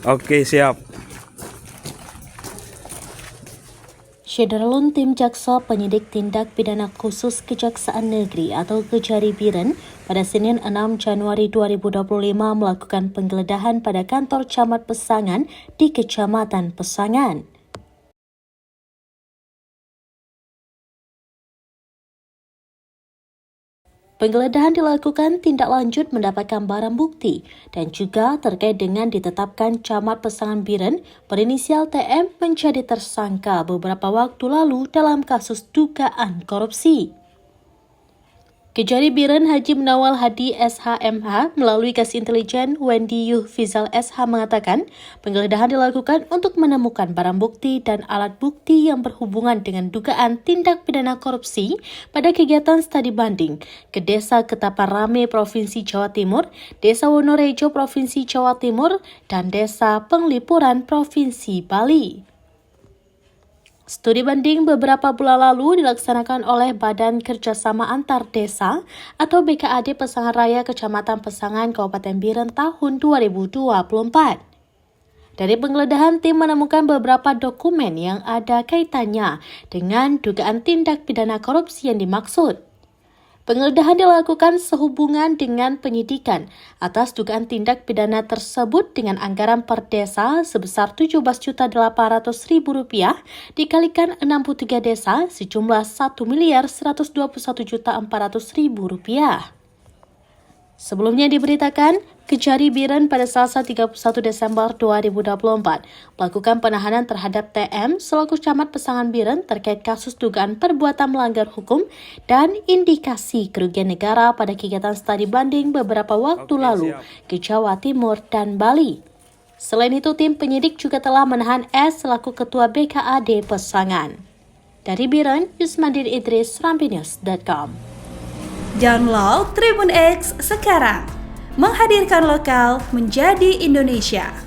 Oke, siap. Syederlun Tim Jaksa Penyidik Tindak Pidana Khusus Kejaksaan Negeri atau Kejari Biren pada Senin 6 Januari 2025 melakukan penggeledahan pada kantor Camat Pesangan di Kecamatan Pesangan. Penggeledahan dilakukan tindak lanjut mendapatkan barang bukti dan juga terkait dengan ditetapkan Camat Pesangan Biren berinisial TM menjadi tersangka beberapa waktu lalu dalam kasus dugaan korupsi. Kejari Biren Haji Menawal Hadi SHMH melalui Kasih Intelijen Wendy Yuh Fizal SH mengatakan penggeledahan dilakukan untuk menemukan barang bukti dan alat bukti yang berhubungan dengan dugaan tindak pidana korupsi pada kegiatan studi banding ke Desa Ketaparame Provinsi Jawa Timur, Desa Wonorejo Provinsi Jawa Timur, dan Desa Penglipuran Provinsi Bali. Studi banding beberapa bulan lalu dilaksanakan oleh Badan Kerjasama Antar Desa atau BKAD Pesangan Raya Kecamatan Pesangan Kabupaten Biren tahun 2024. Dari penggeledahan, tim menemukan beberapa dokumen yang ada kaitannya dengan dugaan tindak pidana korupsi yang dimaksud. Penggeledahan dilakukan sehubungan dengan penyidikan atas dugaan tindak pidana tersebut dengan anggaran per desa sebesar Rp17.800.000 dikalikan 63 desa sejumlah Rp1.121.400.000. Sebelumnya diberitakan, Kejari Biren pada Selasa 31 Desember 2024 melakukan penahanan terhadap TM selaku Camat Pesangan Biren terkait kasus dugaan perbuatan melanggar hukum dan indikasi kerugian negara pada kegiatan studi banding beberapa waktu lalu ke Jawa Timur dan Bali. Selain itu, tim penyidik juga telah menahan S selaku Ketua BKAD Pesangan. Dari Biren, Yusmandir Idris, Rambinews.com. Download Tribun X sekarang, menghadirkan lokal menjadi Indonesia.